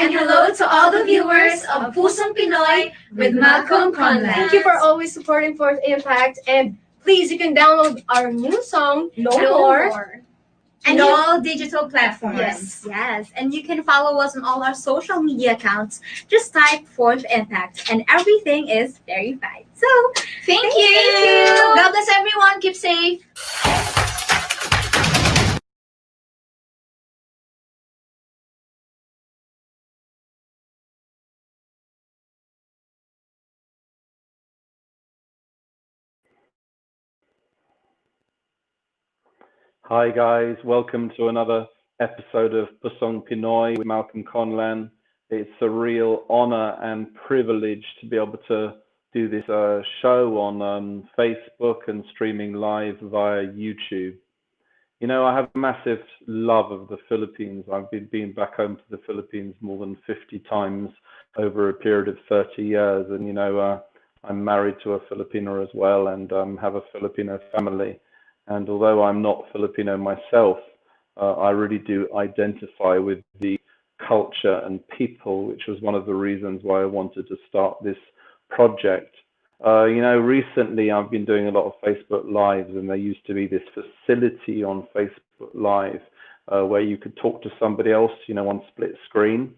and hello to all the viewers of Pusong Pinoy with Malcolm Conlan. Thank you for always supporting Fourth Impact. And please, you can download our new song, No More. And all digital platforms. Yes. And you can follow us on all our social media accounts. Just type Fourth Impact and everything is verified. So, Thank you. God bless everyone. Keep safe. Hi guys, welcome to another episode of Pusong Pinoy with Malcolm Conlan. It's a real honor and privilege to be able to do this show on Facebook and streaming live via YouTube. You know, I have a massive love of the Philippines. I've been back home to the Philippines more than 50 times over a period of 30 years. And, you know, I'm married to a Filipino as well and have a Filipino family. And although I'm not Filipino myself, I really do identify with the culture and people, which was one of the reasons why I wanted to start this project. You know, recently I've been doing a lot of Facebook Lives, and there used to be this facility on Facebook Live where you could talk to somebody else, you know, on split screen.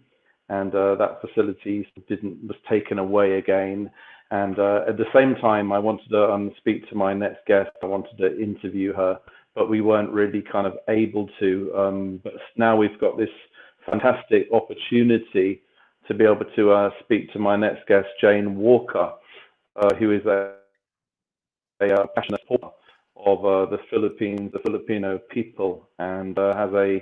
And that facility was taken away again. And at the same time, I wanted to speak to my next guest. I wanted to interview her, but we weren't really kind of able to. But now we've got this fantastic opportunity to be able to speak to my next guest, Jane Walker, who is a passionate supporter of the Philippines, the Filipino people, and has a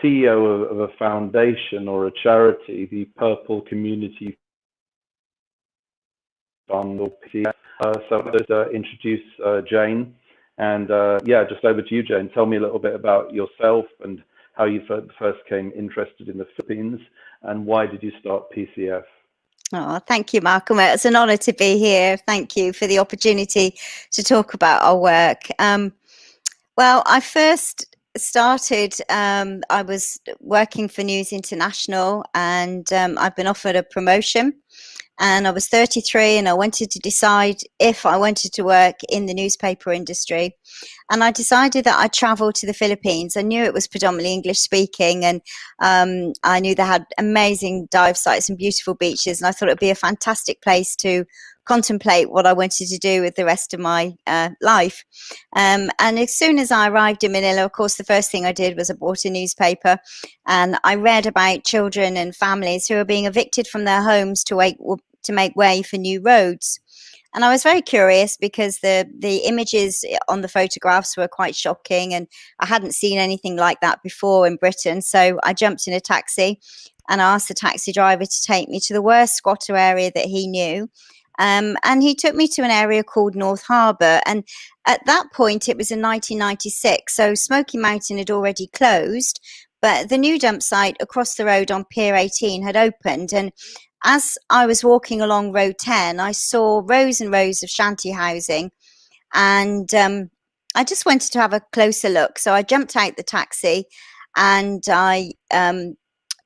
CEO of a foundation or a charity, the Purple Community Fund, or PCF. So I'll introduce Jane, and yeah, just over to you, Jane. Tell me a little bit about yourself and how you first came interested in the Philippines, and why did you start PCF? Oh, thank you, Malcolm. It's an honor to be here. Thank you for the opportunity to talk about our work. Well, I first started, I was working for News International, and I've been offered a promotion. And I was 33, and I wanted to decide if I wanted to work in the newspaper industry. And I decided that I'd travel to the Philippines. I knew it was predominantly English speaking, and I knew they had amazing dive sites and beautiful beaches. And I thought it'd be a fantastic place to contemplate what I wanted to do with the rest of my life. And as soon as I arrived in Manila, of course, the first thing I did was I bought a newspaper, and I read about children and families who are being evicted from their homes to make way for new roads. And I was very curious because the images on the photographs were quite shocking, and I hadn't seen anything like that before in Britain. So I jumped in a taxi and I asked the taxi driver to take me to the worst squatter area that he knew. And he took me to an area called North Harbour. And at that point, it was in 1996. So Smoky Mountain had already closed, but the new dump site across the road on Pier 18 had opened. And as I was walking along Road 10, I saw rows and rows of shanty housing. And I just wanted to have a closer look. So I jumped out the taxi, and I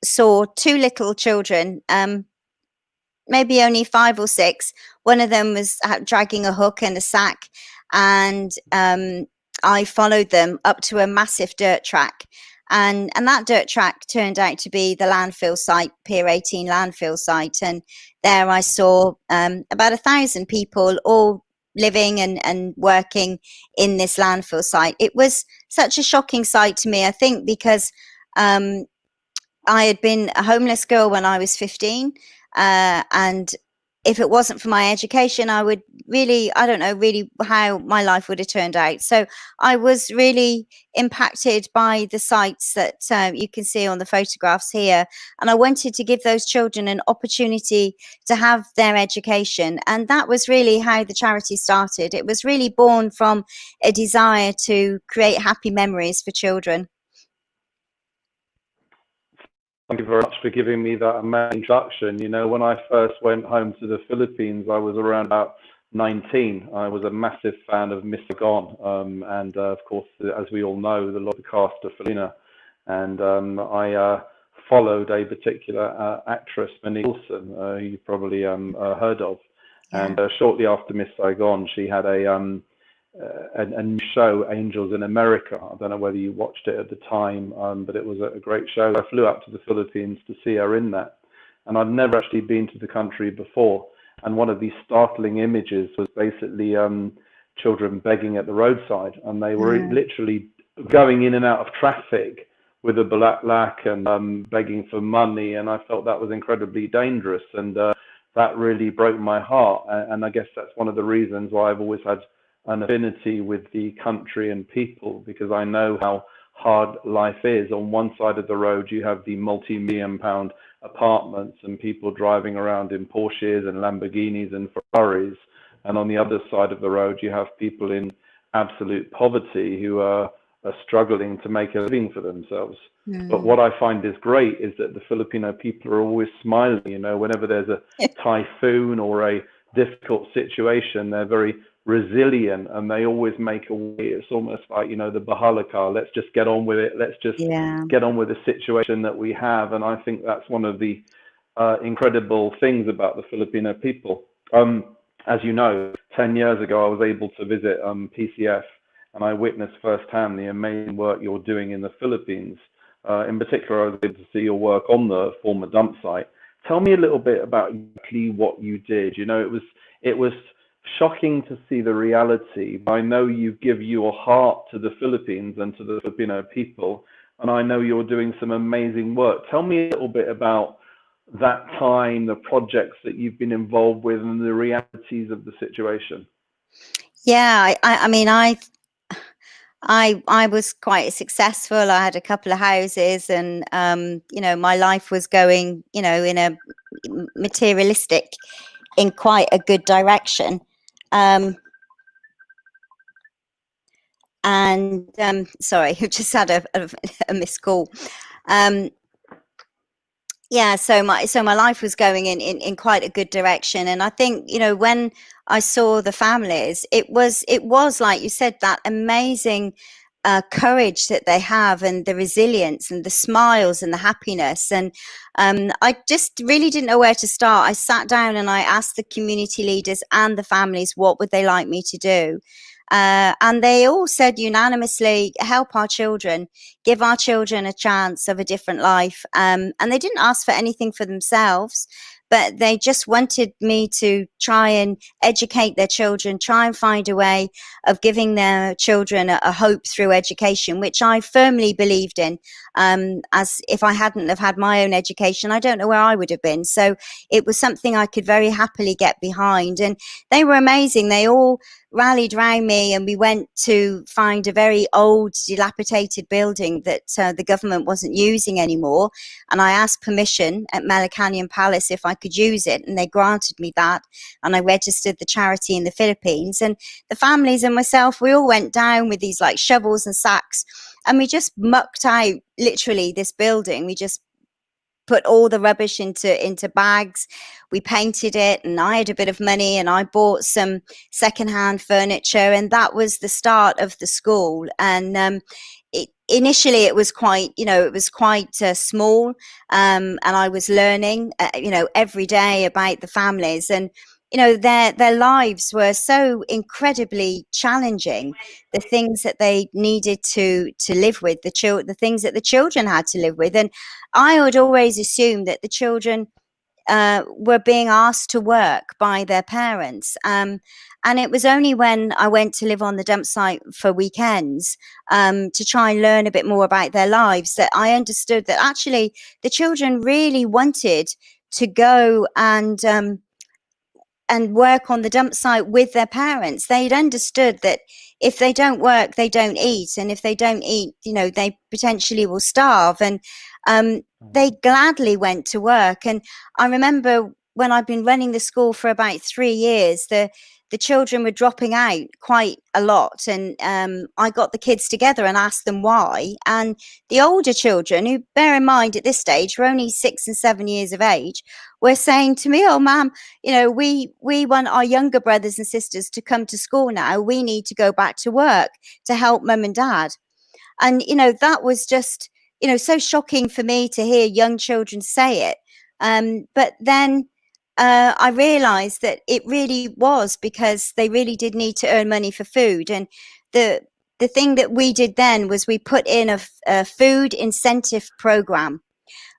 saw two little children, maybe only 5 or 6. One of them was dragging a hook and a sack, and I followed them up to a massive dirt track, and that dirt track turned out to be the landfill site, Pier 18 landfill site. And there I saw about 1,000 people all living and working in this landfill site. It was such a shocking sight to me, I think, because I had been a homeless girl when I was 15. And if it wasn't for my education, I would really, I don't know really how my life would have turned out. So I was really impacted by the sites that you can see on the photographs here. And I wanted to give those children an opportunity to have their education. And that was really how the charity started. It was really born from a desire to create happy memories for children. Thank you very much for giving me that amazing introduction. You know, when I first went home to the Philippines, I was around about 19. I was a massive fan of Mr. Gon, and of course, as we all know, the cast of Filipino. And I followed a particular actress, Minnie Wilson, who you probably heard of. And shortly after Miss Saigon, she had a new show, Angels in America. I don't know whether you watched it at the time, but it was a great show. I flew out to the Philippines to see her in that. And I'd never actually been to the country before. And one of these startling images was basically children begging at the roadside. And they were literally going in and out of traffic with a black and begging for money. And I felt that was incredibly dangerous. And that really broke my heart. And I guess that's one of the reasons why I've always had an affinity with the country and people, because I know how hard life is. On one side of the road, you have the multi-million-pound apartments and people driving around in Porsches and Lamborghinis and Ferraris. And on the other side of the road, you have people in absolute poverty who are struggling to make a living for themselves. But what I find is great is that the Filipino people are always smiling. You know, whenever there's a typhoon or a difficult situation, they're very resilient and they always make a way. It's almost like, you know, the Bahala car. Let's just get on with it. Let's just get on with the situation that we have. And I think that's one of the incredible things about the Filipino people. As you know, 10 years ago, I was able to visit PCF, and I witnessed firsthand the amazing work you're doing in the Philippines. In particular, I was able to see your work on the former dump site. Tell me a little bit about exactly what you did. You know, it was shocking to see the reality. I know you give your heart to the Philippines and to the Filipino people, and I know you're doing some amazing work. Tell me a little bit about that time, the projects that you've been involved with, and the realities of the situation. Yeah, I mean, I was quite successful. I had a couple of houses, and you know, my life was going, you know, in a materialistic, in quite a good direction. Sorry, I just had a missed call. Yeah, so my life was going in quite a good direction, and I think, you know, when I saw the families, it was like you said, that amazing courage that they have, and the resilience, and the smiles, and the happiness. And I just really didn't know where to start. I sat down and I asked the community leaders and the families what would they like me to do. And they all said unanimously, help our children, give our children a chance of a different life. And they didn't ask for anything for themselves, but they just wanted me to try and educate their children, try and find a way of giving their children a hope through education, which I firmly believed in. As if I hadn't have had my own education, I don't know where I would have been. So it was something I could very happily get behind. And they were amazing. They all rallied around me, and we went to find a very old, dilapidated building that the government wasn't using anymore. And I asked permission at Malacanang Palace if I could use it, and they granted me that. And I registered the charity in the Philippines. And the families and myself, we all went down with these like shovels and sacks, and we just mucked out literally this building. We just put all the rubbish into bags. We painted it, and I had a bit of money, and I bought some secondhand furniture, and that was the start of the school. And initially it was quite, you know, it was quite small, and I was learning, you know, every day about the families. And you know, their lives were so incredibly challenging. The things that they needed to live with, the things that the children had to live with. And I would always assume that the children were being asked to work by their parents. And it was only when I went to live on the dump site for weekends to try and learn a bit more about their lives that I understood that actually the children really wanted to go and work on the dump site with their parents. They'd understood that if they don't work, they don't eat. And if they don't eat, you know, they potentially will starve. And they gladly went to work. And I remember when I've been running the school for about 3 years, the children were dropping out quite a lot. And I got the kids together and asked them why. And the older children, who, bear in mind, at this stage were only 6 and 7 years of age, were saying to me, oh, ma'am, you know, we want our younger brothers and sisters to come to school now. We need to go back to work to help mum and dad. And, you know, that was just so shocking for me to hear young children say it. But then I realized that it really was because they really did need to earn money for food. And the thing that we did then was we put in a food incentive program.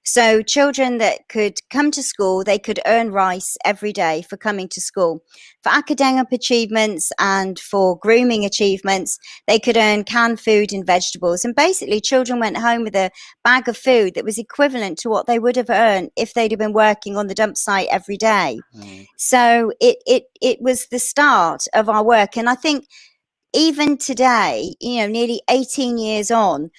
So children that could come to school, they could earn rice every day for coming to school. For academic achievements and for grooming achievements, they could earn canned food and vegetables. And basically, children went home with a bag of food that was equivalent to what they would have earned if they'd have been working on the dump site every day. So it was the start of our work. And I think even today, nearly 18 years on,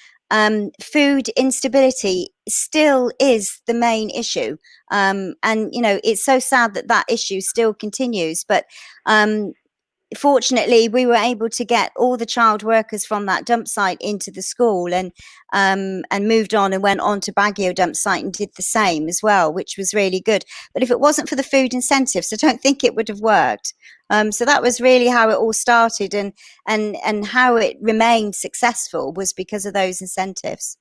food instability still is the main issue. And, it's so sad that issue still continues. But fortunately, we were able to get all the child workers from that dump site into the school and moved on and went on to Baguio dump site and did the same as well, which was really good. But if it wasn't for the food incentives, I don't think it would have worked. So that was really how it all started, and how it remained successful was because of those incentives.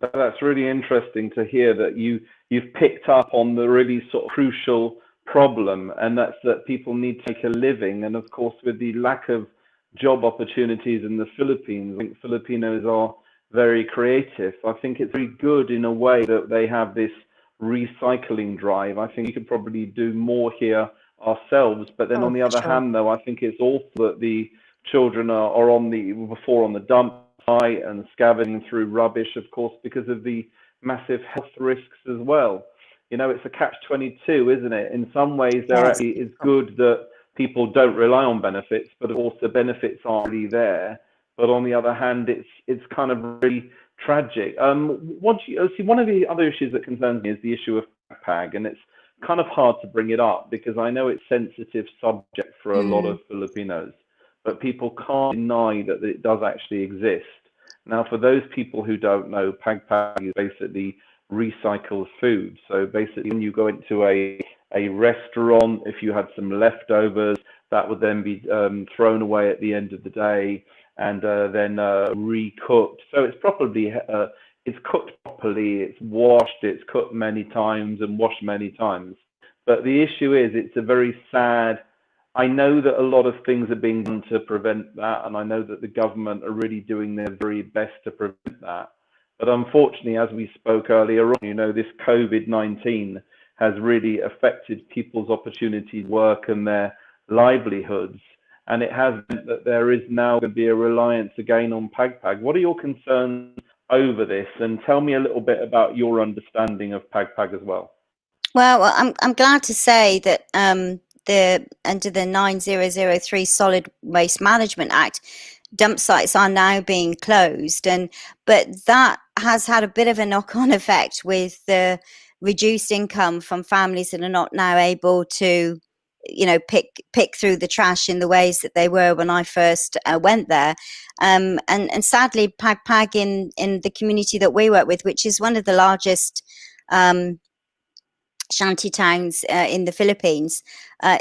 That's really interesting to hear that you've picked up on the really sort of crucial problem, and that's that people need to make a living. And of course, with the lack of job opportunities in the Philippines, I think Filipinos are very creative. I think it's very good in a way that they have this recycling drive. I think we could probably do more here ourselves, but then on the other hand, though, I think it's awful that the children are on the dump site and scavenging through rubbish, of course, because of the massive health risks as well. It's a catch-22, isn't it? In some ways, it's good that people don't rely on benefits, but of course the benefits aren't really there. But on the other hand, it's kind of really tragic. One of the other issues that concerns me is the issue of PAG, and it's kind of hard to bring it up because I know it's a sensitive subject for a lot of Filipinos, but people can't deny that it does actually exist. Now, for those people who don't know, PAG is basically recycles food. So basically, when you go into a restaurant, if you had some leftovers, that would then be thrown away at the end of the day and then recooked. So it's probably it's cooked properly, it's washed, it's cooked many times and washed many times. But the issue is, it's a very sad. I know that a lot of things are being done to prevent that, and I know that the government are really doing their very best to prevent that. But unfortunately, as we spoke earlier on, this COVID-19 has really affected people's opportunity to work and their livelihoods. And it has meant that there is now going to be a reliance again on PAG. What are your concerns over this? And tell me a little bit about your understanding of PAG as well. Well, I'm glad to say that under the 9003 Solid Waste Management Act, dump sites are now being closed, but that has had a bit of a knock-on effect with the reduced income from families that are not now able to pick through the trash in the ways that they were when I first went there. And sadly, PAG in the community that we work with, which is one of the largest shanty towns in the Philippines,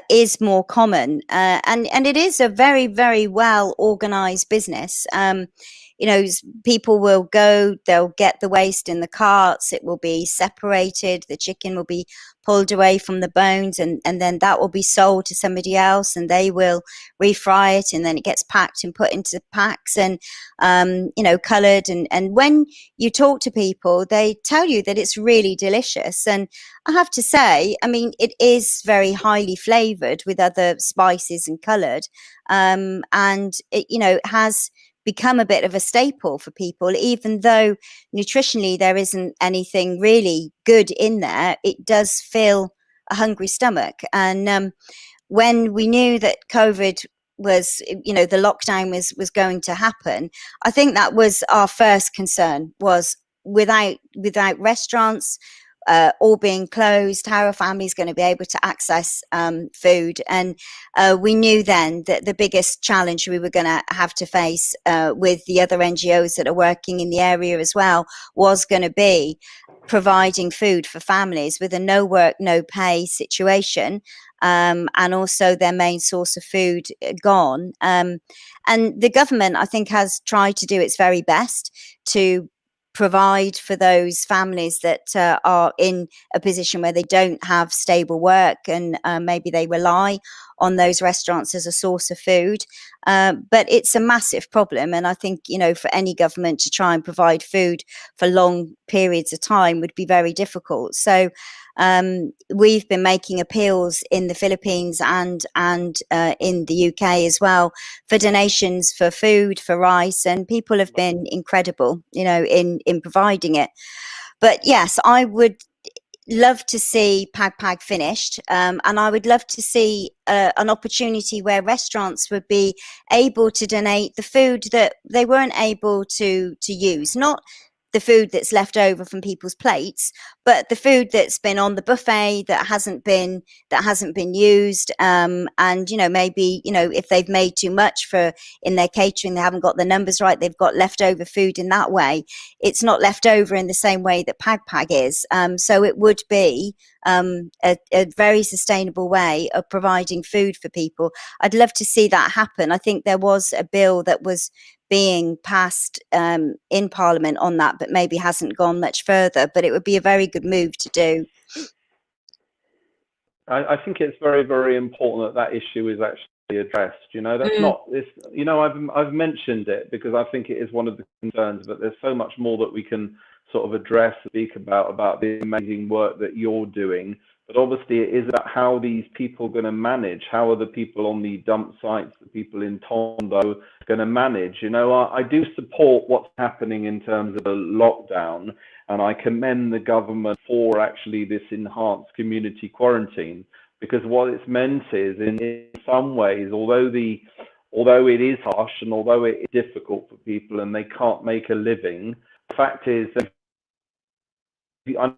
is more common, and it is a very, very well organized business. People will go, they'll get the waste in the carts, it will be separated, the chicken will be pulled away from the bones, and then that will be sold to somebody else, and they will refry it, and then it gets packed and put into packs and colored, and when you talk to people, they tell you that it's really delicious. And I have to say, I mean, it is very highly flavored with other spices and colored, and it has become a bit of a staple for people. Even though nutritionally there isn't anything really good in there, it does fill a hungry stomach. And when we knew that COVID was, the lockdown was going to happen, I think that was our first concern, was without restaurants all being closed, how are families going to be able to access food? And we knew then that the biggest challenge we were going to have to face with the other NGOs that are working in the area as well was going to be providing food for families with a no work, no pay situation, and also their main source of food gone. And the government, I think, has tried to do its very best to provide for those families that are in a position where they don't have stable work, and maybe they rely on those restaurants as a source of food. But it's a massive problem, and I think, you know, for any government to try and provide food for long periods of time would be very difficult. So we've been making appeals in the Philippines and in the UK as well for donations for food, for rice, and people have been incredible, you know, in providing it. But yes, I would love to see Pag Pag finished, and I would love to see an opportunity where restaurants would be able to donate the food that they weren't able to use, not the food that's left over from people's plates, but the food that's been on the buffet that hasn't been used. And, you know, maybe, you know, if they've made too much for in their catering, they haven't got the numbers right, they've got leftover food in that way. It's not left over in the same way that Pag Pag is. So it would be a very sustainable way of providing food for people. I'd love to see that happen. I think there was a bill that was being passed in Parliament on that, but maybe hasn't gone much further. But it would be a very good move to do. I think it's very, very important that that issue is actually addressed. You know, that's not this. You know, I've mentioned it because I think it is one of the concerns, but there's so much more that we can sort of address, speak about the amazing work that you're doing. But obviously, it is about how these people are going to manage. How are the people on the dump sites, the people in Tondo, going to manage? You know, I do support what's happening in terms of the lockdown, and I commend the government for actually this enhanced community quarantine, because what it's meant is, in some ways, although it is harsh and although it is difficult for people and they can't make a living, the fact is that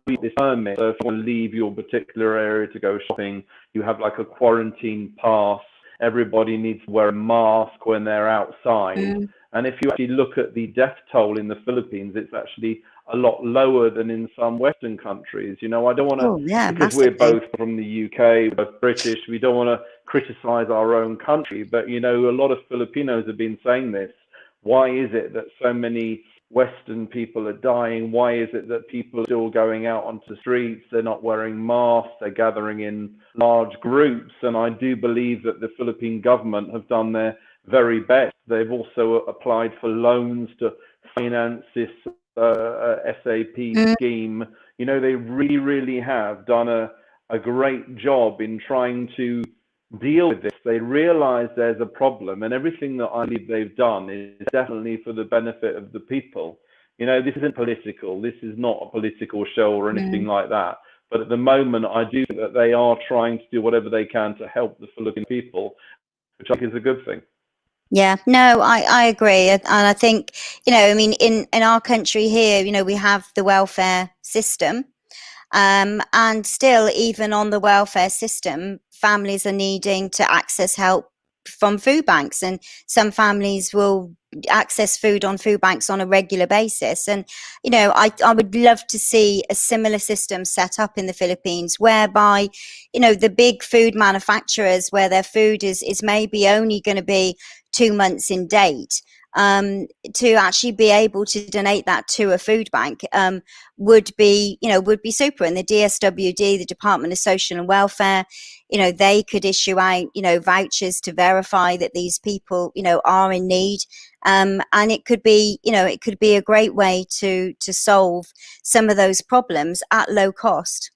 this permit, so if you want to leave your particular area to go shopping, you have like a quarantine pass. Everybody needs to wear a mask when they're outside. And if you actually look at the death toll in the Philippines, it's actually a lot lower than in some Western countries. You know, I don't want to, because we're both from the UK, we're both British, we don't want to criticize our own country. But, you know, a lot of Filipinos have been saying this. Why is it that so many Western people are dying? Why is it that people are still going out onto the streets? They're not wearing masks, they're gathering in large groups. And I do believe that the Philippine government have done their very best. They've also applied for loans to finance this SAP scheme. You know, they really, really have done a great job in trying to deal with this. They realize there's a problem, and everything that I believe they've done is definitely for the benefit of the people. You know, this isn't political. This is not a political show or anything like that. But at the moment, I do think that they are trying to do whatever they can to help the Philippine people, which I think is a good thing. Yeah, no, I agree. And I think, you know, I mean, in our country here, you know, we have the welfare system. And still, even on the welfare system, families are needing to access help from food banks, and some families will access food on food banks on a regular basis. And, you know, I would love to see a similar system set up in the Philippines, whereby, you know, the big food manufacturers, where their food is maybe only going to be 2 months in date, to actually be able to donate that to a food bank would be super. And the DSWD, the Department of Social and Welfare, you know, they could issue out, you know, vouchers to verify that these people, you know, are in need. And it could be, you know, it could be a great way to solve some of those problems at low cost.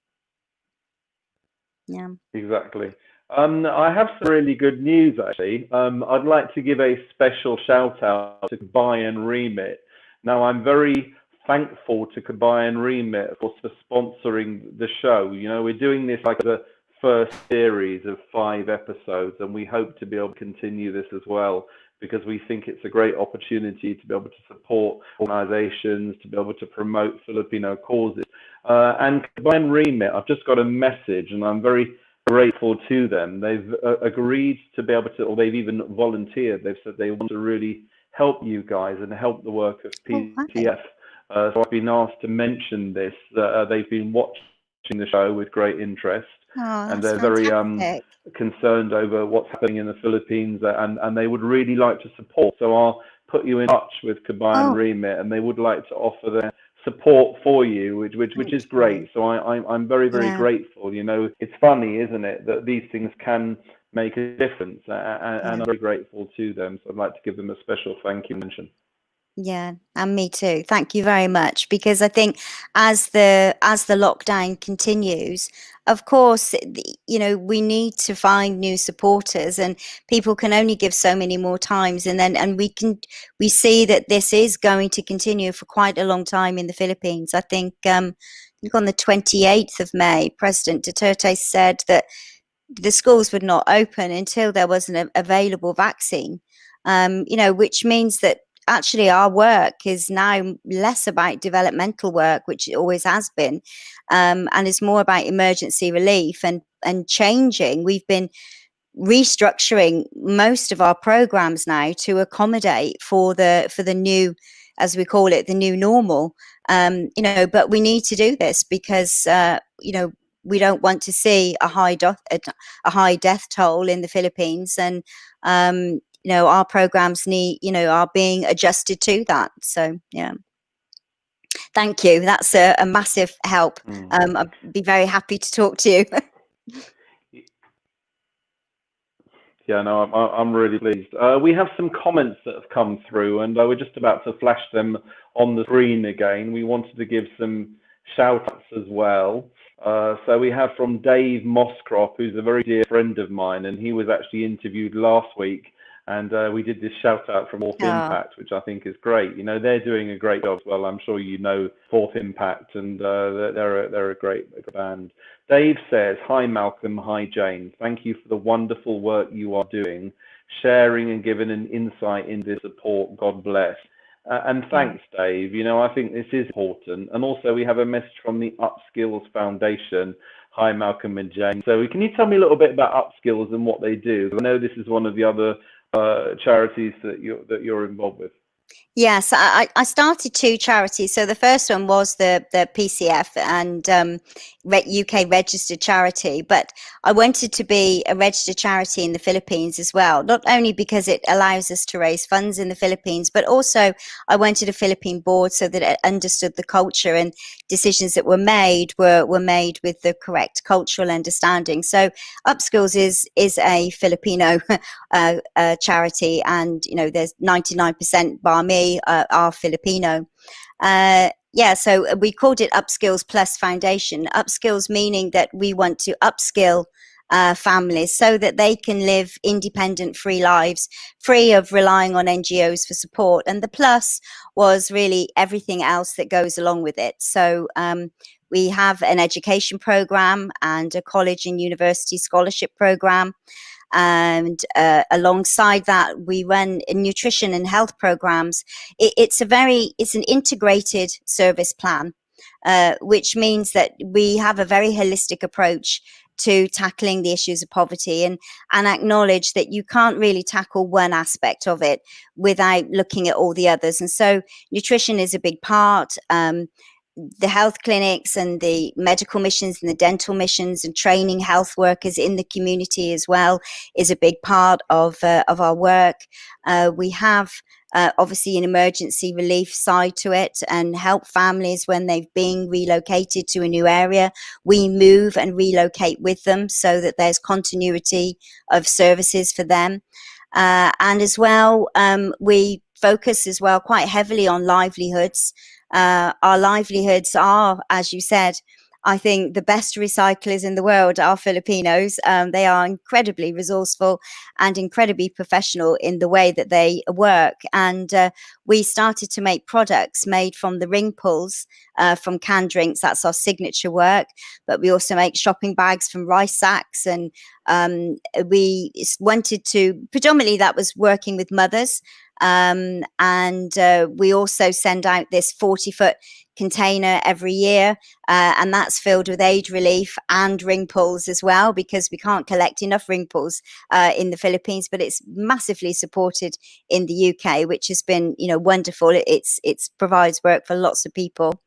Yeah, exactly. I have some really good news, actually. I'd like to give a special shout out to Kabay and Remit. Now, I'm very thankful to Kabay and Remit for sponsoring the show. You know, we're doing this like the first series of 5 episodes, and we hope to be able to continue this as well, because we think it's a great opportunity to be able to support organizations, to be able to promote Filipino causes. And Kabay and Remit, I've just got a message, and I'm very grateful to them. They've agreed to be able to, or they've even volunteered. They've said they want to really help you guys and help the work of PTF So I've been asked to mention this, that they've been watching the show with great interest, Oh, and that's they're very fantastic. concerned over what's happening in the Philippines, and they would really like to support. So I'll put you in touch with Kabayan Oh, Remit, and they would like to offer their support for you, which thank is you. great. So I'm very, very Yeah, grateful. You know, it's funny, isn't it, that these things can make a difference, and yeah. I'm very grateful to them. So I'd like to give them a special thank you mention. Yeah, and me too. Thank you very much. Because I think as the lockdown continues, of course, you know, we need to find new supporters, and people can only give so many more times, and then we see that this is going to continue for quite a long time in the Philippines. I think on the 28th of May, President Duterte said that the schools would not open until there was an available vaccine. You know, which means that actually our work is now less about developmental work, which it always has been, and is more about emergency relief and changing. We've been restructuring most of our programs now to accommodate for the new, as we call it, the new normal. You know, but we need to do this because you know, we don't want to see a high death toll in the Philippines, and you know, our programs are being adjusted to that. So yeah, thank you. That's a massive help. I'd be very happy to talk to you. Yeah, no, I'm really pleased. We have some comments that have come through, and we're just about to flash them on the screen again. We wanted to give some shout outs as well. So we have from Dave Moscrop, who's a very dear friend of mine, and he was actually interviewed last week. And we did this shout out from Fourth Oh, Impact, which I think is great. You know, they're doing a great job as well. I'm sure you know Fourth Impact, and they're a great band. Dave says, "Hi Malcolm, hi Jane. Thank you for the wonderful work you are doing, sharing and giving an insight into support. God bless." And thanks, Dave. You know, I think this is important. And also, we have a message from the Upskills Foundation. Hi, Malcolm and Jane. So, can you tell me a little bit about Upskills and what they do? I know this is one of the other charities that you're involved with. yes, I started two charities. So the first one was the PCF and UK registered charity, but I wanted to be a registered charity in the Philippines as well, not only because it allows us to raise funds in the Philippines, but also I wanted a Philippine board so that it understood the culture, and decisions that were made with the correct cultural understanding. So Upskills is a Filipino charity, and you know, there's 99% bar me are Filipino. Yeah, so we called it Upskills Plus Foundation. Upskills meaning that we want to upskill families so that they can live independent, free lives, free of relying on NGOs for support. And the plus was really everything else that goes along with it. So we have an education program and a college and university scholarship program. And alongside that, we run nutrition and health programs. It's an integrated service plan, which means that we have a very holistic approach to tackling the issues of poverty, and acknowledge that you can't really tackle one aspect of it without looking at all the others. And so nutrition is a big part. The health clinics and the medical missions and the dental missions and training health workers in the community as well is a big part of our work. We have obviously an emergency relief side to it, and help families when they've been relocated to a new area. We move and relocate with them so that there's continuity of services for them. And as well, we focus as well quite heavily on livelihoods. Our livelihoods are, as you said, I think the best recyclers in the world are Filipinos. They are incredibly resourceful and incredibly professional in the way that they work. And we started to make products made from the ring pulls from canned drinks. That's our signature work. But we also make shopping bags from rice sacks. And we wanted to, predominantly that was working with mothers. And we also send out this 40-foot container every year, and that's filled with aid relief and ring pulls as well, because we can't collect enough ring pulls in the Philippines, but it's massively supported in the UK, which has been, you know, wonderful. It's provides work for lots of people.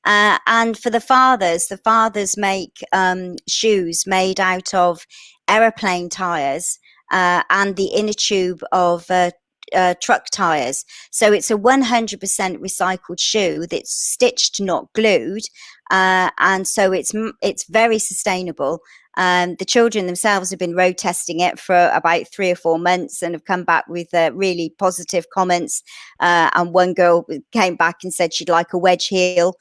And for the fathers make shoes made out of aeroplane tires and the inner tube of truck tires. So it's a 100% recycled shoe that's stitched, not glued, and so it's very sustainable. The children themselves have been road testing it for about 3 or 4 months and have come back with really positive comments. And one girl came back and said she'd like a wedge heel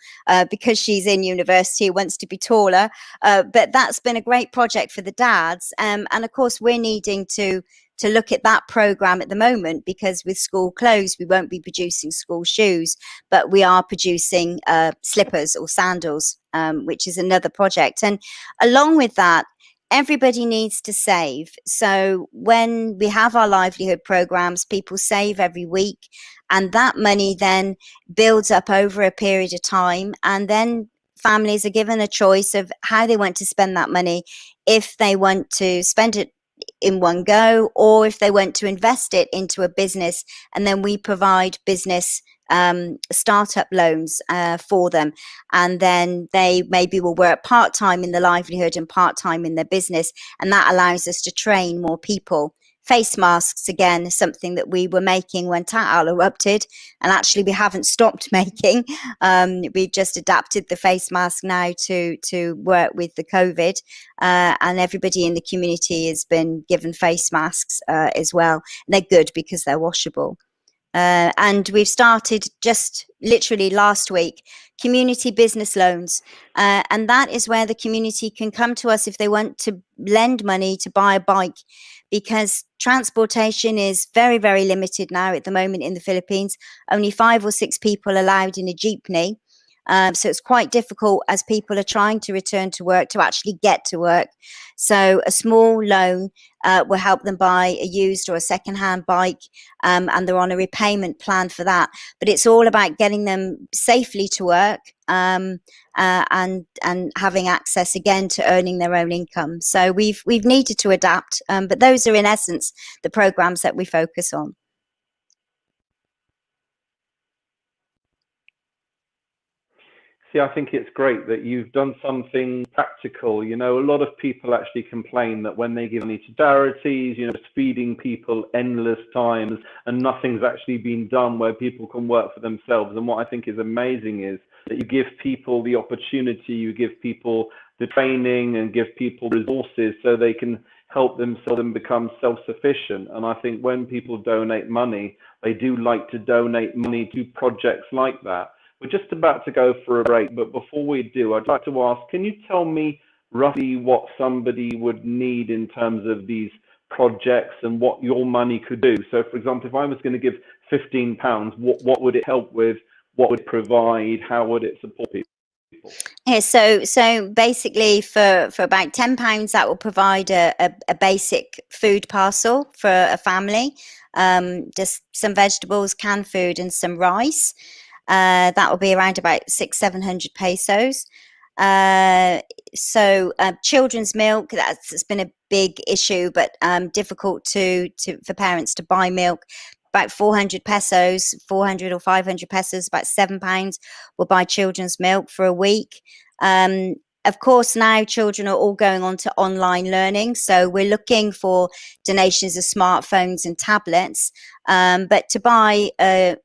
because she's in university, wants to be taller. But that's been a great project for the dads. And of course, we're needing to look at that program at the moment, because with school closed, we won't be producing school shoes, but we are producing slippers or sandals, which is another project. And along with that, everybody needs to save. So when we have our livelihood programs, people save every week, and that money then builds up over a period of time. And then families are given a choice of how they want to spend that money, if they want to spend it in one go, or if they want to invest it into a business, and then we provide business startup loans for them, and then they maybe will work part-time in the livelihood and part-time in their business, and that allows us to train more people. Face masks, again, is something that we were making when Ta'al erupted, and actually we haven't stopped making. We've just adapted the face mask now to work with the COVID, and everybody in the community has been given face masks as well. And they're good because they're washable. And we've started just literally last week community business loans, and that is where the community can come to us if they want to lend money to buy a bike, because transportation is very, very limited now at the moment in the Philippines. Only 5 or 6 people allowed in a jeepney. So it's quite difficult as people are trying to return to work to actually get to work. So a small loan will help them buy a used or a second-hand bike, and they're on a repayment plan for that. But it's all about getting them safely to work, and having access again to earning their own income. So we've needed to adapt, but those are in essence the programs that we focus on. See, I think it's great that you've done something practical. You know, a lot of people actually complain that when they give money to charities, you know, it's feeding people endless times and nothing's actually been done where people can work for themselves. And what I think is amazing is that you give people the opportunity, you give people the training and give people resources so they can help themselves and become self-sufficient. And I think when people donate money, they do like to donate money to projects like that. We're just about to go for a break, but before we do, I'd like to ask, can you tell me roughly what somebody would need in terms of these projects and what your money could do? So, for example, if I was going to give £15, what would it help with? What would it provide? How would it support people? Yeah, so basically for about £10, that will provide a basic food parcel for a family, just some vegetables, canned food, and some rice. That will be around about 600-700 pesos. So children's milk, that's been a big issue, but difficult for parents to buy milk. About 400 pesos, 400 or 500 pesos, about £7 will buy children's milk for a week. Of course, now children are all going on to online learning, so we're looking for donations of smartphones and tablets. But to buy a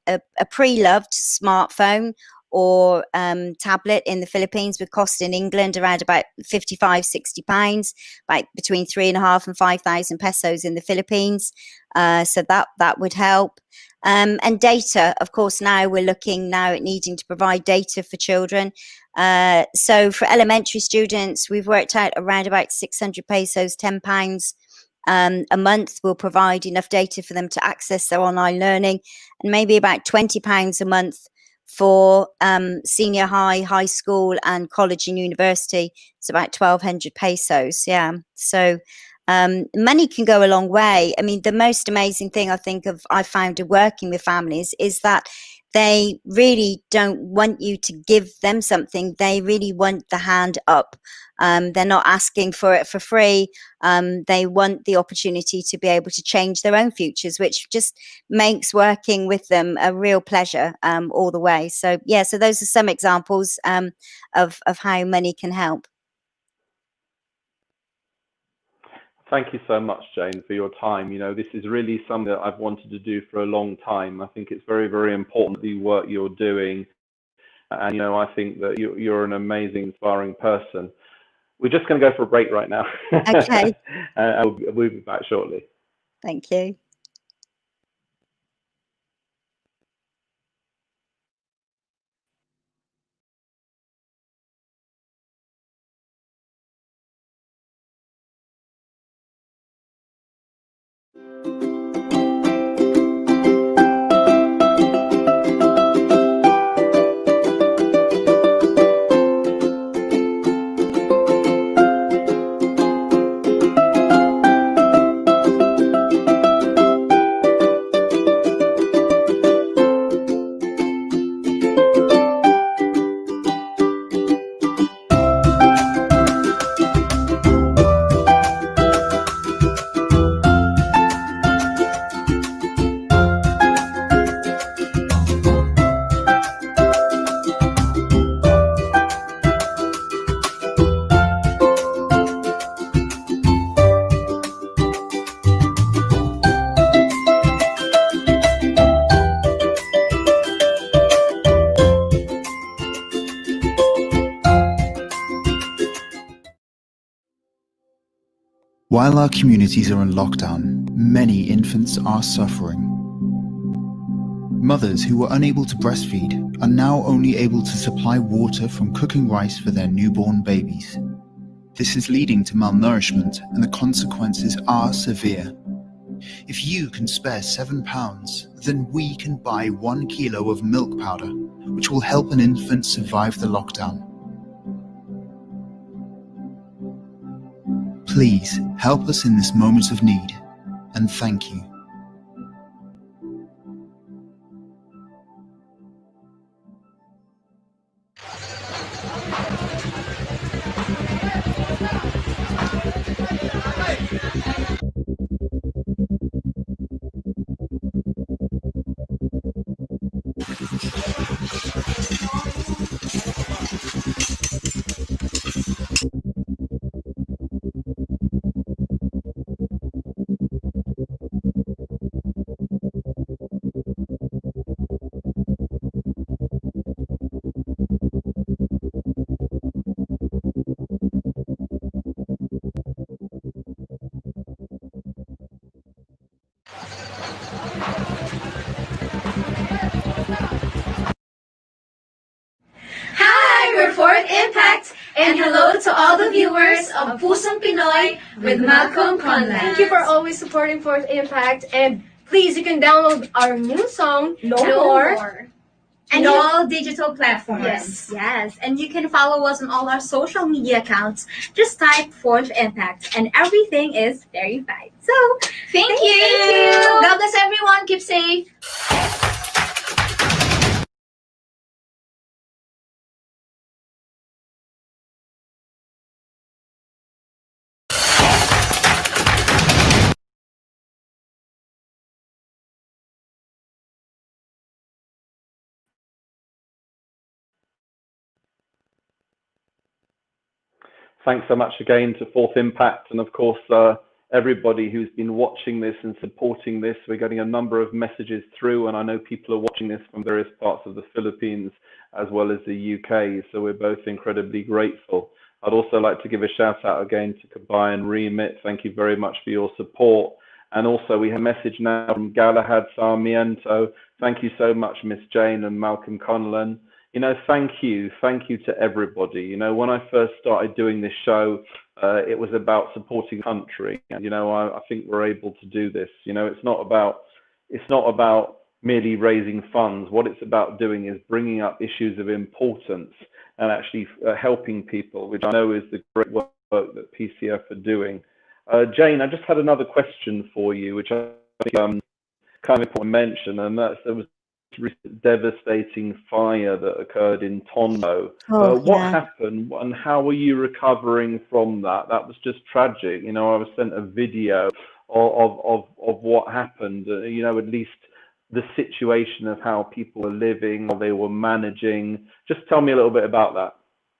pre-loved smartphone or tablet in the Philippines would cost in England around about £55-60, like between 3,500 and 5,000 pesos in the Philippines. So that would help. And data, of course, now we're looking at needing to provide data for children. So for elementary students, we've worked out around about 600 pesos, £10 a month will provide enough data for them to access their online learning, and maybe about £20 a month for senior high school and college and university. It's about 1,200 pesos. Yeah. So money can go a long way. I mean, the most amazing thing I found working with families is that they really don't want you to give them something. They really want the hand up. They're not asking for it for free. They want the opportunity to be able to change their own futures, which just makes working with them a real pleasure all the way. So yeah, so those are some examples of how money can help. Thank you so much, Jane, for your time. You know, this is really something that I've wanted to do for a long time. I think it's very, very important, the work you're doing. And, you know, I think that you're an amazing, inspiring person. We're just going to go for a break right now. Okay. And we'll be back shortly. Thank you. While our communities are in lockdown, many infants are suffering. Mothers who were unable to breastfeed are now only able to supply water from cooking rice for their newborn babies. This is leading to malnourishment, and the consequences are severe. If you can spare £7, then we can buy 1 kilo of milk powder, which will help an infant survive the lockdown. Please help us in this moment of need, and thank you. Hi, we're Fourth Impact, and hello to all the viewers of Pusong Pinoy with Malcolm Conlan. Thank you for always supporting Fourth Impact, and please, you can download our new song, No More. And all digital platforms. Yes. Yes. And you can follow us on all our social media accounts. Just type Fourth Impact and everything is verified. So, Thank you. Thank you. God bless everyone. Keep safe. Thanks so much again to Fourth Impact, and of course everybody who's been watching this and supporting this. We're getting a number of messages through, and I know people are watching this from various parts of the Philippines as well as the UK, so we're both incredibly grateful. I'd also like to give a shout out again to Kabay and Remit. Thank you very much for your support. And also we have a message now from Galahad Sarmiento. Thank you so much, Miss Jane and Malcolm Conlan. You know, thank you to everybody. You know, when I first started doing this show, it was about supporting country. And, you know, I think we're able to do this. You know, it's not about merely raising funds. What it's about doing is bringing up issues of importance and actually helping people, which I know is the great work that PCF are doing. Jane, I just had another question for you, which I think kind of important to mention, and that's there was devastating fire that occurred in Tondo. Oh, What yeah. happened and how are you recovering from that? That was just tragic. You know, I was sent a video of what happened. You know, at least the situation of how people were living, how they were managing. Just tell me a little bit about that.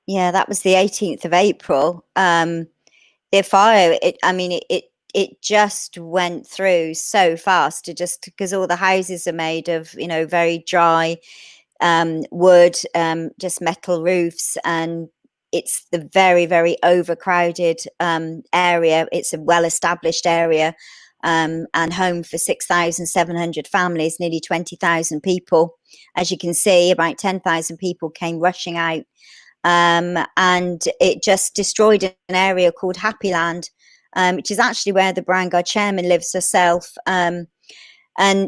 Yeah, that was the 18th of April. The fire, it just went through so fast, just because all the houses are made of, you know, very dry wood, just metal roofs, and it's the very, very overcrowded area. It's a well-established area, and home for 6,700 families, nearly 20,000 people. As you can see, about 10,000 people came rushing out, and it just destroyed an area called Happy Land, which is actually where the Barangay chairman lives herself. And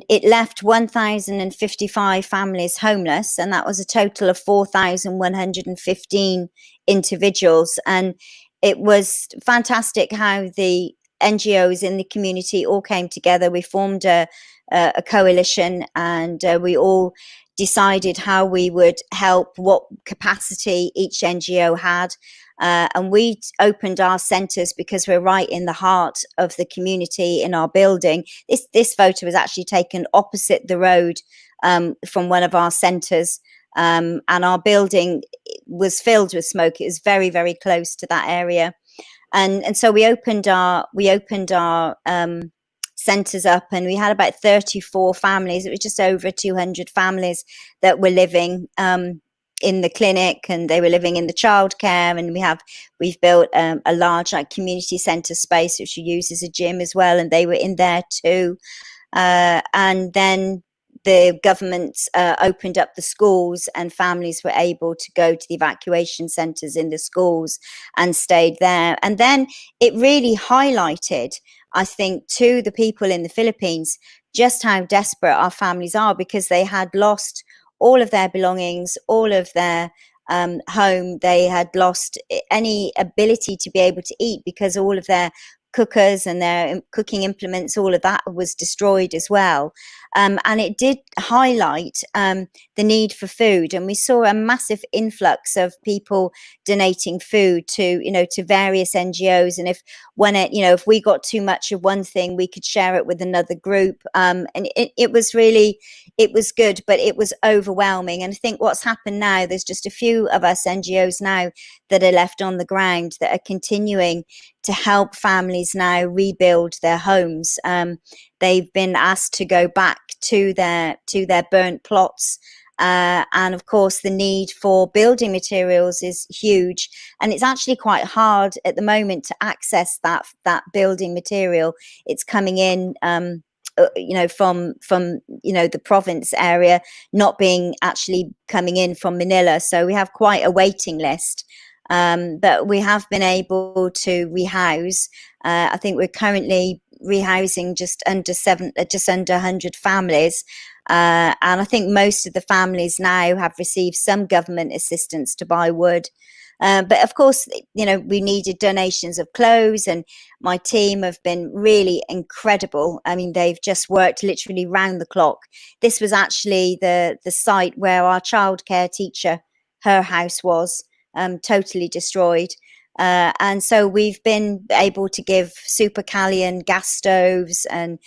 it left 1,055 families homeless, and that was a total of 4,115 individuals. And it was fantastic how the NGOs in the community all came together. We formed a coalition, and we all decided how we would help, what capacity each NGO had. And we opened our centres because we're right in the heart of the community in our building. This photo was actually taken opposite the road from one of our centres, and our building was filled with smoke. It was very, very close to that area, and so we opened our centres up, and we had about 34 families. It was just over 200 families that were living in the clinic, and they were living in the childcare. And we've built a large community centre space which we use as a gym as well, and they were in there too. And then the government opened up the schools, and families were able to go to the evacuation centres in the schools and stayed there. And then it really highlighted, I think, to the people in the Philippines just how desperate our families are, because they had lost all of their belongings, all of their home. They had lost any ability to be able to eat, because all of their cookers and their cooking implements, all of that was destroyed as well. And it did highlight the need for food. And we saw a massive influx of people donating food to, to various NGOs. And if we got too much of one thing, we could share it with another group. And it was good, but it was overwhelming. And I think what's happened now, there's just a few of us NGOs now that are left on the ground that are continuing to help families now rebuild their homes. They've been asked to go back to their burnt plots. And of course, the need for building materials is huge, and it's actually quite hard at the moment to access that building material. It's coming in, from the province area, not being actually coming in from Manila. So we have quite a waiting list. But we have been able to rehouse. I think we're currently rehousing just under 100 families. And I think most of the families now have received some government assistance to buy wood. But of course, we needed donations of clothes, and my team have been really incredible. I mean, they've just worked literally round the clock. This was actually the site where our childcare teacher, her house was totally destroyed. And so we've been able to give Super Callion gas stoves, and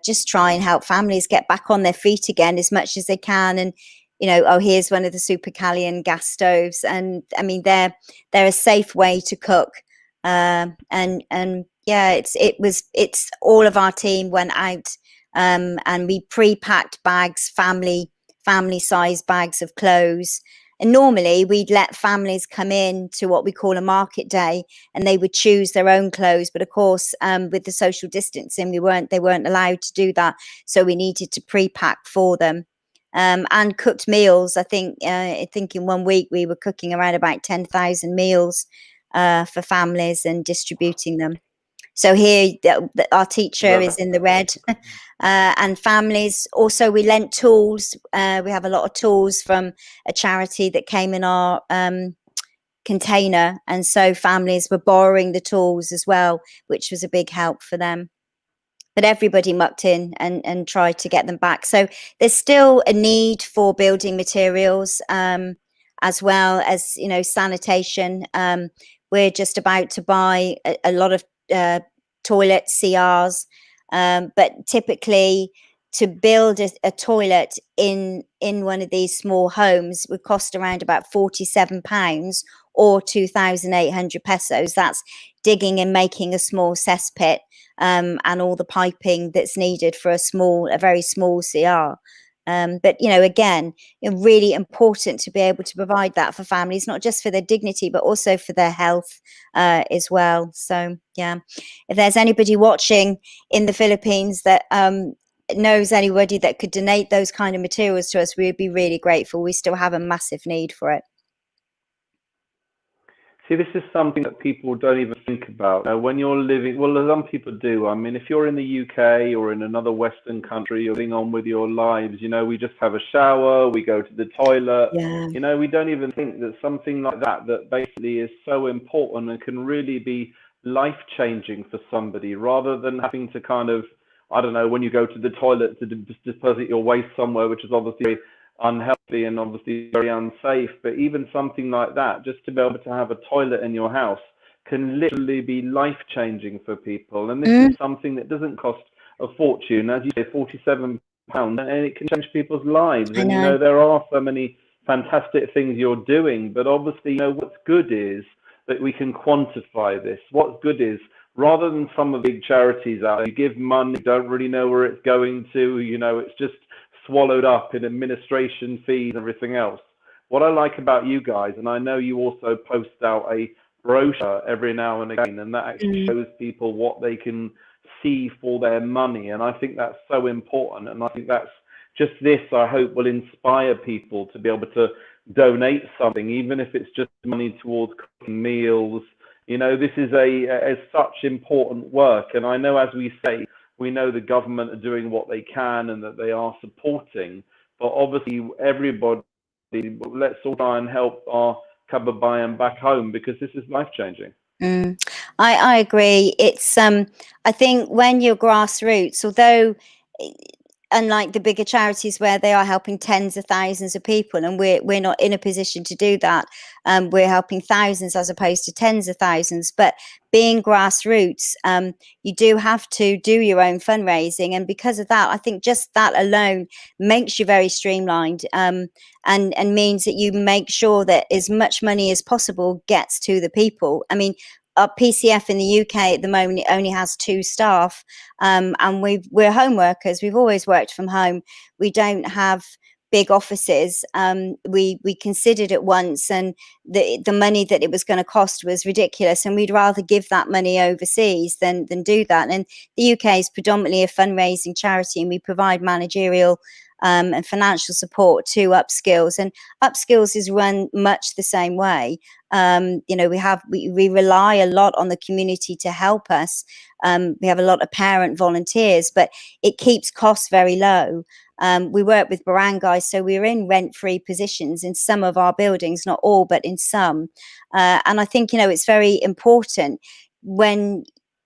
just try and help families get back on their feet again as much as they can. And here's one of the Super Callion gas stoves, and I mean they're a safe way to cook. And yeah, it's all of our team went out, and we pre-packed bags, family size bags of clothes. And normally we'd let families come in to what we call a market day, and they would choose their own clothes. But of course, with the social distancing, they weren't allowed to do that. So we needed to pre-pack for them, and cooked meals. I think in 1 week we were cooking around about 10,000 meals for families and distributing them. So here, our teacher is in the red, and families. Also, we lent tools. We have a lot of tools from a charity that came in our container, and so families were borrowing the tools as well, which was a big help for them. but everybody mucked in and tried to get them back. So there's still a need for building materials, as well as, you know, sanitation. We're just about to buy a lot of toilet CRs, but typically to build a toilet in one of these small homes would cost around about £47 or 2,800 pesos. That's digging and making a small cesspit, and all the piping that's needed for a very small CR. But, you know, again, really important to be able to provide that for families, not just for their dignity, but also for their health as well. So, yeah, if there's anybody watching in the Philippines that knows anybody that could donate those kind of materials to us, we'd be really grateful. We still have a massive need for it. See, this is something that people don't even think about. When you're living, well, some people do. I mean, if you're in the UK or in another Western country, you're getting on with your lives. You know, we just have a shower, we go to the toilet. Yeah. You know, we don't even think that something like that basically is so important and can really be life-changing for somebody, rather than having to kind of, I don't know, when you go to the toilet to deposit your waste somewhere, which is obviously unhealthy and obviously very unsafe. But even something like that, just to be able to have a toilet in your house, can literally be life-changing for people. And this is something that doesn't cost a fortune, as you say, £47, and it can change people's lives. And you know, there are so many fantastic things you're doing, but obviously, you know, what's good is that we can quantify this. What's good is, rather than some of the big charities out there, you give money, you don't really know where it's going to, you know, it's just swallowed up in administration fees and everything else. What I like about you guys, and I know you also post out a brochure every now and again, and that actually shows people what they can see for their money. And I think that's so important. And I think that's just this, I hope, will inspire people to be able to donate something, even if it's just money towards cooking meals. You know, this is such important work. And I know, as we say, we know the government are doing what they can and that they are supporting, but obviously everybody, let's all try and help our kababayan back home, because this is life-changing. I agree. It's I think when you're grassroots, although unlike the bigger charities where they are helping tens of thousands of people, and we're not in a position to do that, we're helping thousands as opposed to tens of thousands. But being grassroots, you do have to do your own fundraising, and because of that, I think just that alone makes you very streamlined, and means that you make sure that as much money as possible gets to the people. I mean, our PCF in the UK at the moment, it only has 2 staff, and we're home workers. We've always worked from home. We don't have big offices. We considered it once, and the money that it was going to cost was ridiculous, and we'd rather give that money overseas than do that. And the UK is predominantly a fundraising charity, and we provide managerial and financial support to Upskills, and Upskills is run much the same way. You know, we rely a lot on the community to help us. We have a lot of parent volunteers, but it keeps costs very low. We work with barangays, so we're in rent-free positions in some of our buildings, not all, but in some. And I think, you know, it's very important when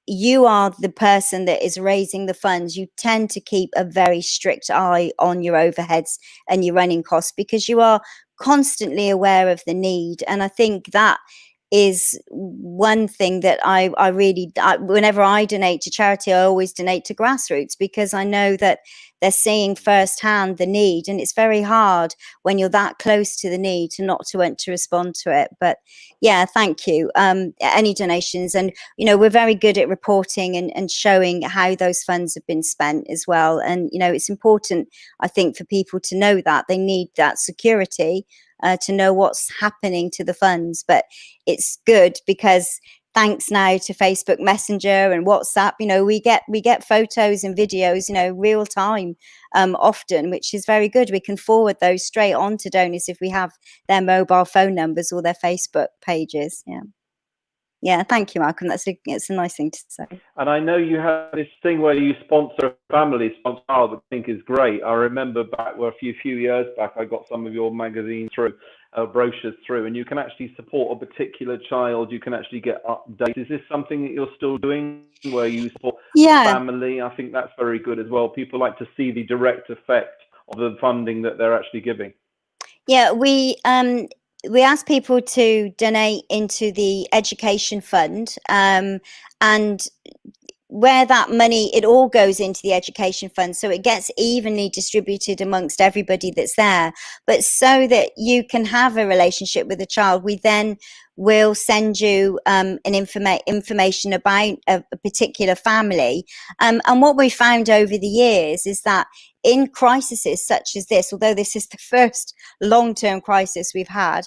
you are the person that is raising the funds, you tend to keep a very strict eye on your overheads and your running costs, because you are constantly aware of the need. And I think that is one thing that I really, whenever I donate to charity, I always donate to grassroots, because I know that they're seeing firsthand the need, and it's very hard when you're that close to the need to not to want to respond to it. But yeah, thank you. Any donations, and you know, we're very good at reporting and showing how those funds have been spent as well. And you know, it's important, I think, for people to know that they need that security, to know what's happening to the funds. But it's good because thanks now to Facebook Messenger and WhatsApp, you know, we get photos and videos, you know, real time, often, which is very good. We can forward those straight on to donors if we have their mobile phone numbers or their Facebook pages. Yeah, thank you, Malcolm. It's a nice thing to say. And I know you have this thing where you sponsor a family sponsor, that I think is great. I remember back a few years back, I got some of your magazines through, brochures through, and you can actually support a particular child. You can actually get updates. Is this something that you're still doing, where you support Yeah. family? I think that's very good as well. People like to see the direct effect of the funding that they're actually giving. Yeah, we ask people to donate into the education fund, and where that money, it all goes into the education fund, so it gets evenly distributed amongst everybody that's there. But so that you can have a relationship with a child, we then will send you information about a particular family. And what we found over the years is that in crises such as this, although this is the first long-term crisis we've had,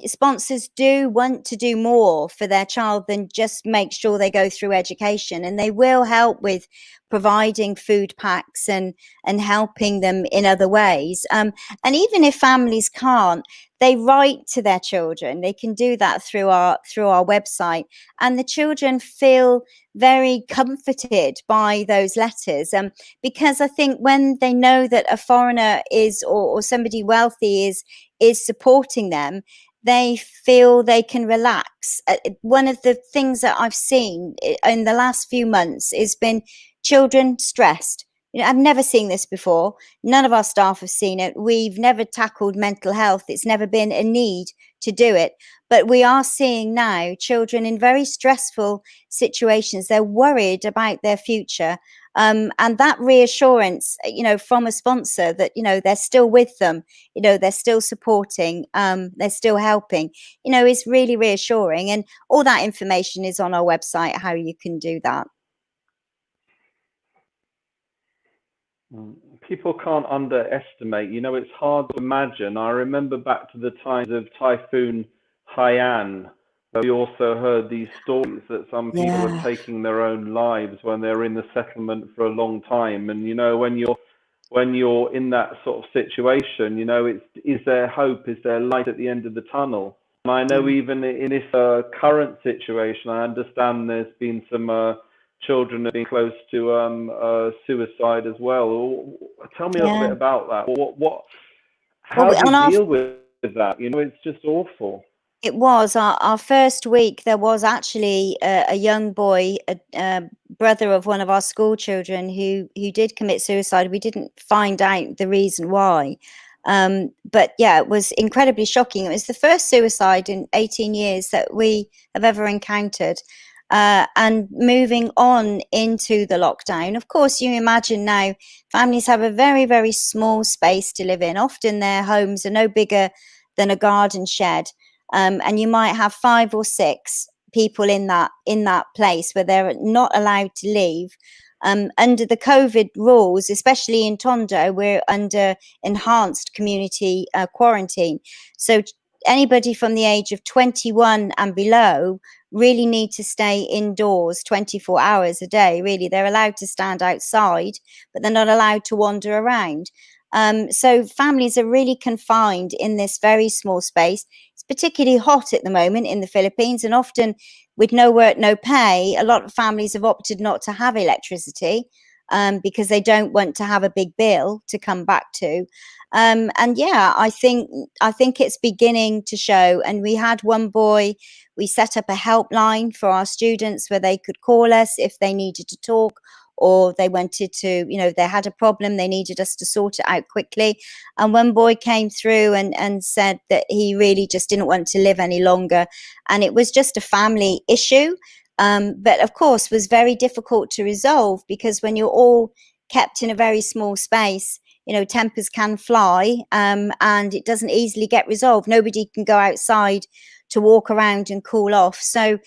sponsors do want to do more for their child than just make sure they go through education, and they will help with providing food packs and helping them in other ways. And even if families can't, they write to their children. They can do that through our website, and the children feel very comforted by those letters, because I think when they know that a foreigner is or somebody wealthy is supporting them, they feel they can relax. One of the things that I've seen in the last few months has been children stressed. You know, I've never seen this before. None of our staff have seen it. We've never tackled mental health. It's never been a need to do it. But we are seeing now children in very stressful situations. They're worried about their future. And that reassurance, you know, from a sponsor that, you know, they're still with them, you know, they're still supporting, they're still helping, you know, is really reassuring. And all that information is on our website, how you can do that. People can't underestimate, you know, it's hard to imagine. I remember back to the times of Typhoon Haiyan, where we also heard these stories that some people are taking their own lives when they're in the settlement for a long time. And, you know, when you're in that sort of situation, you know, is there hope? Is there light at the end of the tunnel? And I know even in this current situation, I understand there's been some children have been close to suicide as well. Tell me a little bit about that. How do you deal with that? You know, it's just awful. It was our first week. There was actually a young boy, a brother of one of our school children, who did commit suicide. We didn't find out the reason why, but yeah, it was incredibly shocking. It was the first suicide in 18 years that we have ever encountered. And moving on into the lockdown, of course, you imagine now families have a very, very small space to live in. Often their homes are no bigger than a garden shed. And you might have 5 or 6 people in that place where they're not allowed to leave. Under the COVID rules, especially in Tondo, we're under enhanced community quarantine. So anybody from the age of 21 and below really need to stay indoors 24 hours a day. Really, they're allowed to stand outside, but they're not allowed to wander around. So families are really confined in this very small space. It's particularly hot at the moment in the Philippines, and often with no work, no pay, a lot of families have opted not to have electricity because they don't want to have a big bill to come back to. And yeah, I think it's beginning to show. And we had one boy, we set up a helpline for our students where they could call us if they needed to talk, or they wanted to, you know, they had a problem, they needed us to sort it out quickly. And one boy came through and said that he really just didn't want to live any longer. And it was just a family issue, but of course was very difficult to resolve, because when you're all kept in a very small space, you know, tempers can fly, and it doesn't easily get resolved. Nobody can go outside to walk around and cool off. So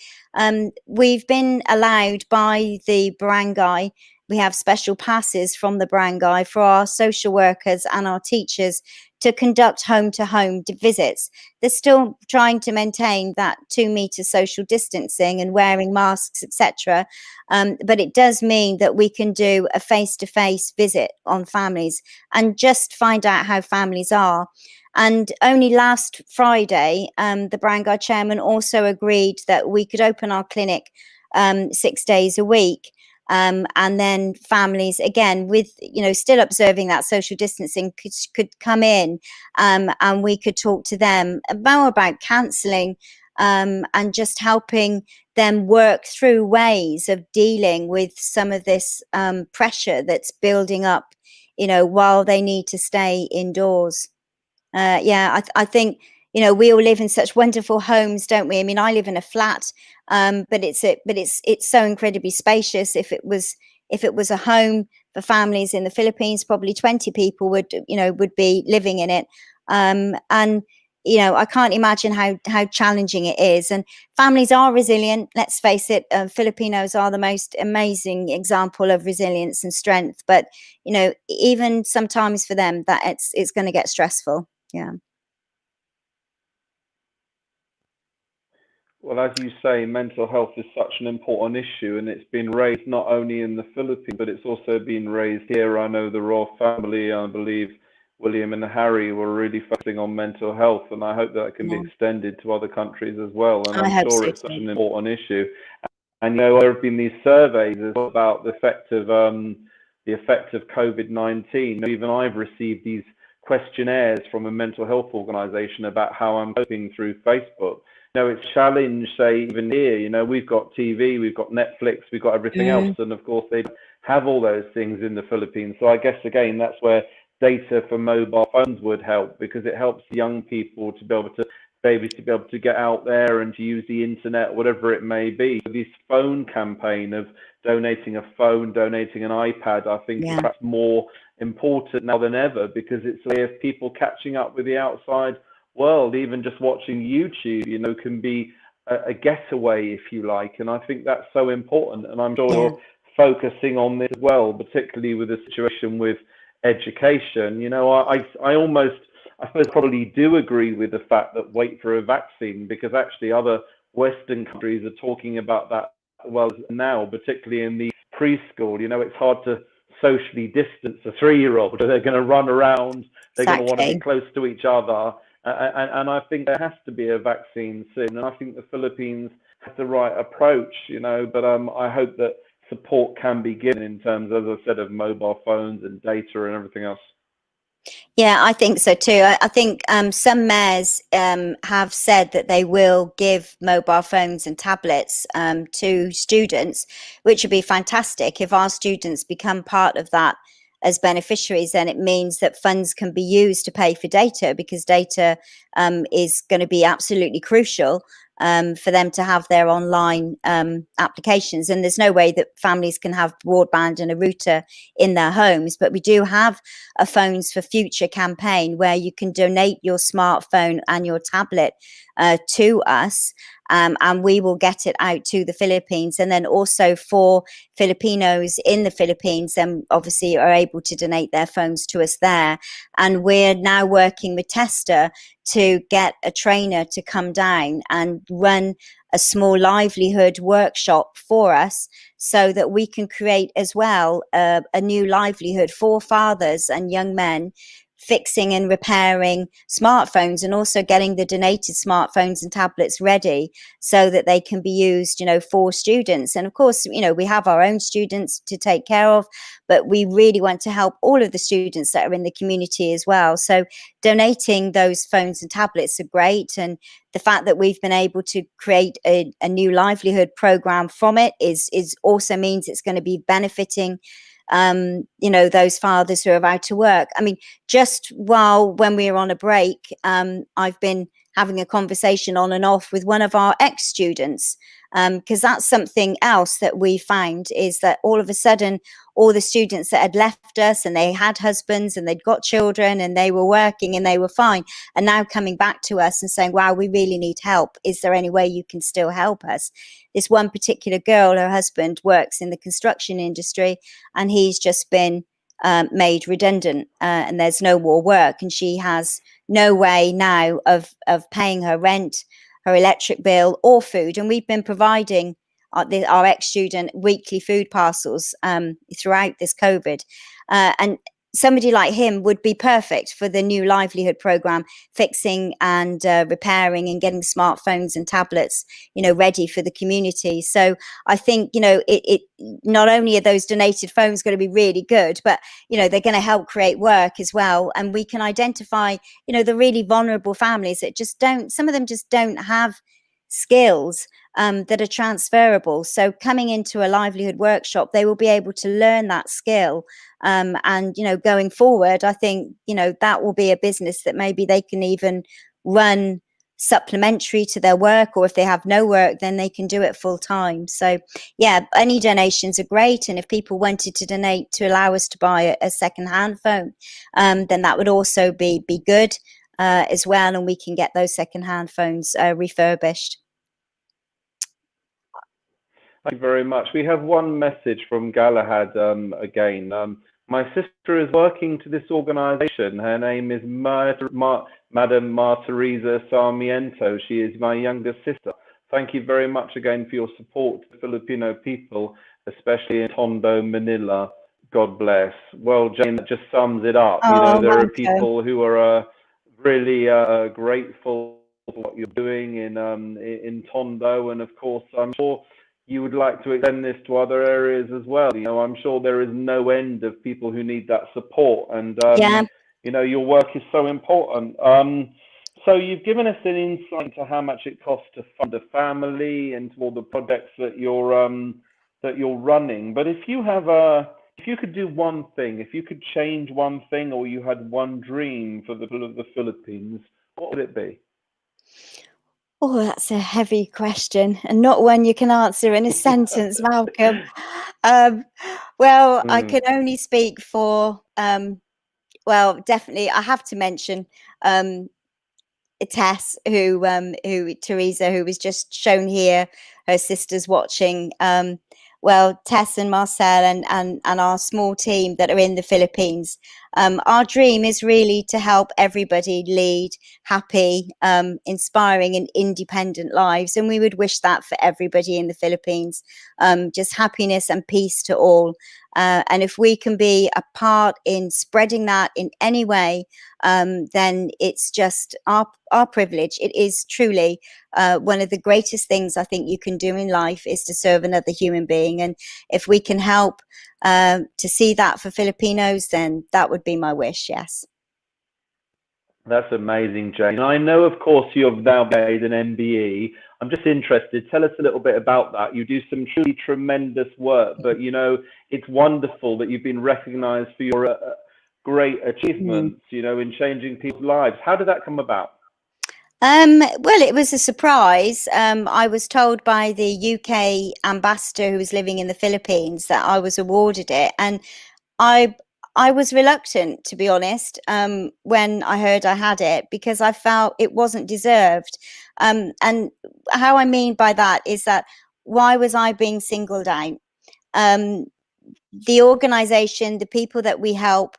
we've been allowed by the barangay, we have special passes from the barangay for our social workers and our teachers to conduct home-to-home visits. They're still trying to maintain that 2-meter social distancing and wearing masks, etc. But it does mean that we can do a face-to-face visit on families and just find out how families are. And only last Friday, the barangay chairman also agreed that we could open our clinic 6 days a week. And then families, again, with, still observing that social distancing, could come in, and we could talk to them more about counselling, and just helping them work through ways of dealing with some of this pressure that's building up, while they need to stay indoors. I think, we all live in such wonderful homes, don't we? I mean, I live in a flat, but it's so incredibly spacious. If it was a home for families in the Philippines, probably 20 people would be living in it. And I can't imagine how challenging it is. And families are resilient. Let's face it, Filipinos are the most amazing example of resilience and strength. But even sometimes for them, that it's going to get stressful. Yeah. Well, as you say, mental health is such an important issue, and it's been raised not only in the Philippines, but it's also been raised here. I know the royal family, I believe William and Harry, were really focusing on mental health, and I hope that can be extended to other countries as well. And I'm sure it's such an important issue. And there have been these surveys about the effect of COVID-19. Even I've received these questionnaires from a mental health organization about how I'm coping through Facebook. It's challenged, say, even here, we've got TV, we've got Netflix, we've got everything else. And of course, they have all those things in the Philippines. So I guess, again, that's where data for mobile phones would help, because it helps young people to be able to get out there and to use the internet, whatever it may be. This phone campaign of donating a phone, donating an iPad, I think is perhaps more important now than ever, because it's a way of people catching up with the outside world. Even just watching YouTube, can be a getaway, if you like. And I think that's so important. And I'm sure you're focusing on this as well, particularly with the situation with education. I suppose probably do agree with the fact that wait for a vaccine, because actually other Western countries are talking about that well now, particularly in the preschool. It's hard to socially distance a 3-year-old. They're going to run around, they're going to want to be close to each other. And I think there has to be a vaccine soon. And I think the Philippines has the right approach, but I hope that support can be given in terms, as I said, of mobile phones and data and everything else. Yeah, I think so too. I think some mayors have said that they will give mobile phones and tablets to students, which would be fantastic. If our students become part of that as beneficiaries, then it means that funds can be used to pay for data, because data is going to be absolutely crucial for them to have their online applications. And there's no way that families can have broadband and a router in their homes, but we do have a Phones for Future campaign where you can donate your smartphone and your tablet to us, and we will get it out to the Philippines. And then also for Filipinos in the Philippines, then obviously are able to donate their phones to us there. And we're now working with Tester to get a trainer to come down and run a small livelihood workshop for us, so that we can create as well a new livelihood for fathers and young men fixing and repairing smartphones, and also getting the donated smartphones and tablets ready so that they can be used, for students. And of course, we have our own students to take care of, but we really want to help all of the students that are in the community as well. So donating those phones and tablets are great. And the fact that we've been able to create a new livelihood program from it is also means it's going to be benefiting those fathers who are about to work. I mean, just when we were on a break, I've been having a conversation on and off with one of our ex-students, because that's something else that we found, is that all of a sudden, all the students that had left us and they had husbands and they'd got children and they were working and they were fine, are now coming back to us and saying, wow, we really need help. Is there any way you can still help us? This one particular girl, her husband works in the construction industry, and he's just been made redundant, and there's no more work, and she has no way now of paying her rent, her electric bill, or food. And we've been providing our ex-student weekly food parcels throughout this COVID, and somebody like him would be perfect for the new livelihood program, fixing and repairing and getting smartphones and tablets, ready for the community. So I think, it not only are those donated phones going to be really good, but, they're going to help create work as well. And we can identify, the really vulnerable families that some of them just don't have skills that are transferable. So coming into a livelihood workshop, they will be able to learn that skill. And, going forward, I think, that will be a business that maybe they can even run supplementary to their work, or if they have no work, then they can do it full time. So yeah, any donations are great. And if people wanted to donate to allow us to buy a second-hand phone, then that would also be good as well. And we can get those second-hand phones refurbished. Thank you very much. We have one message from Galahad again. My sister is working to this organization. Her name is Madam Teresa Sarmiento. She is my younger sister. Thank you very much again for your support to Filipino people, especially in Tondo, Manila. God bless. Well, Jane, that just sums it up. There are people who are really grateful for what you're doing in Tondo, and of course, I'm sure you would like to extend this to other areas as well. I'm sure there is no end of people who need that support, and your work is so important. So you've given us an insight into how much it costs to fund a family and to all the projects that you're running. But if you could do one thing, if you could change one thing, or you had one dream for the Philippines, what would it be? Oh, that's a heavy question, and not one you can answer in a sentence, Malcolm. I can only speak for, definitely I have to mention Tess, who Teresa, who was just shown here, her sister's watching. Tess and Marcel and our small team that are in the Philippines. Our dream is really to help everybody lead happy, inspiring and independent lives. And we would wish that for everybody in the Philippines, just happiness and peace to all. And if we can be a part in spreading that in any way, then it's just our privilege. It is truly one of the greatest things I think you can do in life is to serve another human being. And if we can help to see that for Filipinos, then that would be my wish, yes. That's amazing, Jane. And I know, of course, you have now made an MBE. I'm just interested. Tell us a little bit about that. You do some truly tremendous work, but, it's wonderful that you've been recognized for your great achievements, in changing people's lives. How did that come about? It was a surprise. I was told by the UK ambassador who was living in the Philippines that I was awarded it. And I was reluctant, to be honest, when I heard I had it, because I felt it wasn't deserved. And how I mean by that is that why was I being singled out? The organization, the people that we help,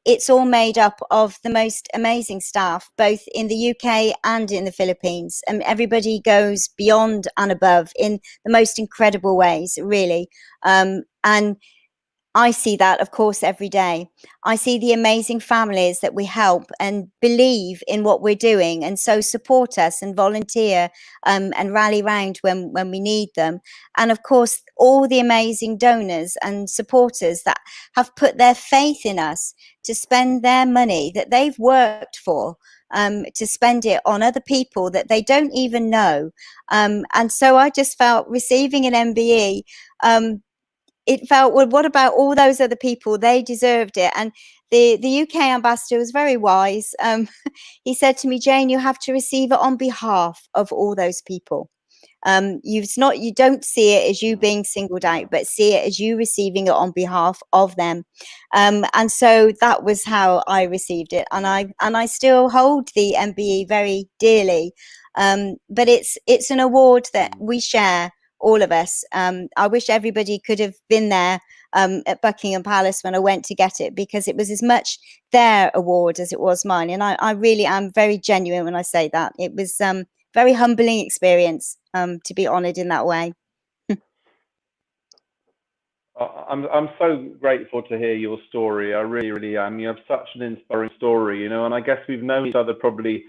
it's all made up of the most amazing staff, both in the UK and in the Philippines. And everybody goes beyond and above in the most incredible ways, really. And I see that, of course, every day. I see the amazing families that we help and believe in what we're doing, and so support us and volunteer and rally round when we need them. And of course, all the amazing donors and supporters that have put their faith in us to spend their money that they've worked for, to spend it on other people that they don't even know. And so I just felt receiving an MBE, it felt, well, what about all those other people? They deserved it. And the UK ambassador was very wise. He said to me, Jane, you have to receive it on behalf of all those people. You don't see it as you being singled out, but see it as you receiving it on behalf of them. And so that was how I received it. And I still hold the MBE very dearly. But it's an award that we share, all of us. I wish everybody could have been there at Buckingham Palace when I went to get it, because it was as much their award as it was mine. And I really am very genuine when I say that. It was very humbling experience to be honoured in that way. I'm so grateful to hear your story. I really, really am. You have such an inspiring story, you know, and I guess we've known each other probably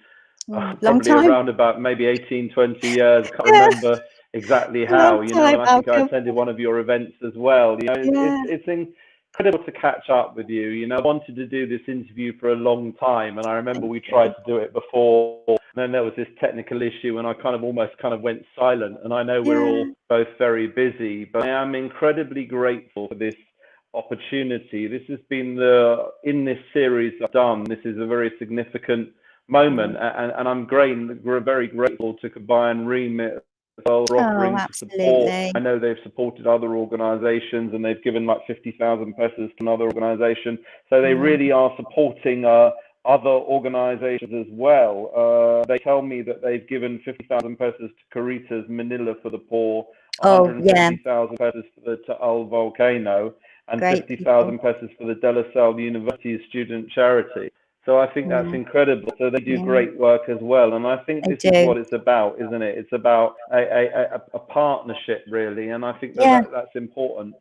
Long probably time. around about maybe 18, 20 years. I can't Yeah, remember exactly a long how, you know, time, and I think I Malcolm. attended one of your events as well. You know, Yeah, it's incredible to catch up with you. You know, I wanted to do this interview for a long time, and I remember thank we tried you. to do it before, and then there was this technical issue, and I kind of almost kind of went silent. And I know we're Yeah, all both very busy, but I am incredibly grateful for this opportunity. This has been in this series I've done, this is a very significant moment, and we're very grateful to Combine Remit as well for oh, offering to support. absolutely. I know they've supported other organizations, and they've given like 50,000 pesos to another organization, so they Yeah. really are supporting other organizations as well. They tell me that they've given 50,000 pesos to Caritas Manila for the poor, Oh, yeah, 150,000 pesos for the Taal volcano, and great people. 50,000 pesos for the De La Salle University student charity. So I think that's Yeah, incredible. So they do yeah, great work as well. And I think they this is do. what it's about, isn't it? It's about a partnership, really. And I think Yeah, that's important.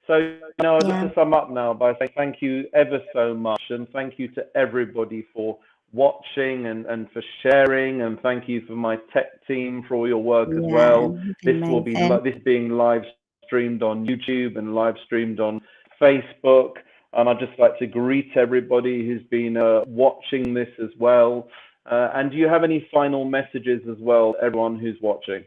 So, you know, I'd like yeah, to sum up now by saying thank you ever so much. And thank you to everybody for watching and for sharing. And thank you for my tech team for all your work as yeah. well. You've This been will be amazing. this being live streamed on YouTube and live streamed on Facebook. And I'd just like to greet everybody who's been watching this as well. And do you have any final messages as well, everyone who's watching?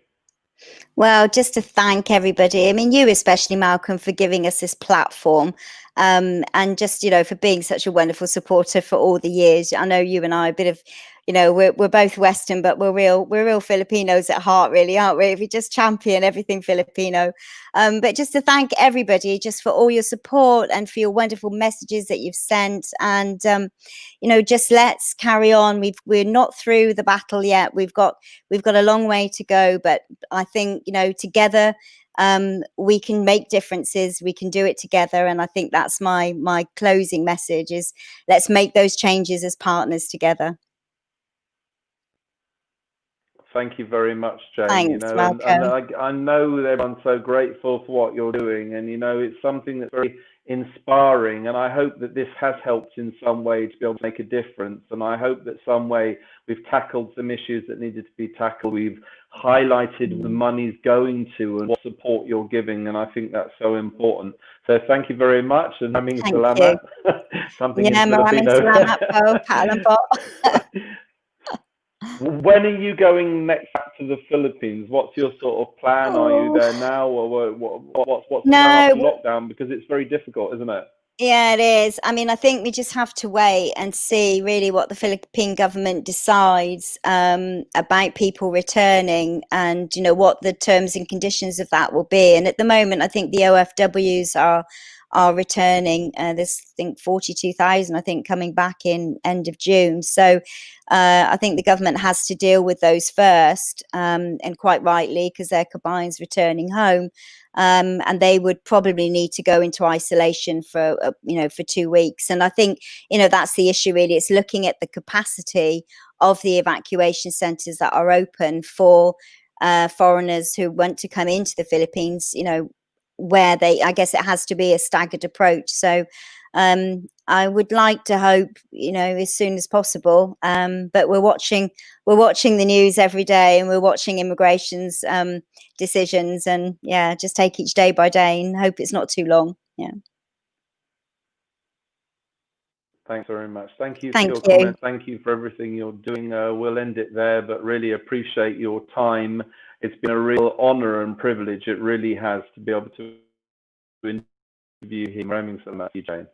Well, just to thank everybody. I mean, you especially, Malcolm, for giving us this platform, and just for being such a wonderful supporter for all the years. I know you and I are a bit of, we're both Western, but we're real Filipinos at heart, really, aren't we? We just champion everything Filipino. But just to thank everybody, just for all your support and for your wonderful messages that you've sent, and just let's carry on. We're not through the battle yet. We've got a long way to go, but I think together we can make differences. We can do it together, and I think that's my closing message: is let's make those changes as partners together. Thank you very much, Jane. Thanks, And Malcolm. I know everyone's so grateful for what you're doing, and it's something that's very inspiring. And I hope that this has helped in some way to be able to make a difference. And I hope that some way we've tackled some issues that needed to be tackled. We've highlighted the money's going to and what support you're giving, and I think that's so important. So thank you very much, and maraming Thank salamat. you. Something in Yeah, maraming Filipino. salamat po. Paalam po. When are you going next back to the Philippines? What's your sort of plan? Are you there now, or what's the plan after No, lockdown? Because it's very difficult, isn't it? yeah, it is. I mean, I think we just have to wait and see really what the Philippine government decides about people returning, and what the terms and conditions of that will be. And at the moment, I think the OFWs are returning. There's, I think, 42,000, I think, coming back in end of June. So I think the government has to deal with those first, and quite rightly, because they're combines returning home. And they would probably need to go into isolation for 2 weeks. And I think that's the issue really. It's looking at the capacity of the evacuation centres that are open for foreigners who want to come into the Philippines. Where I guess it has to be a staggered approach. So I would like to hope as soon as possible. But we're watching the news every day, and we're watching immigration's decisions, and just take each day by day and hope it's not too long. Yeah. Thanks very much. Thank you for Thank your you. comment. Thank you for everything you're doing. We'll end it there, but really appreciate your time. It's been a real honor and privilege. It really has, to be able to interview him. Maraming salamat, Jane.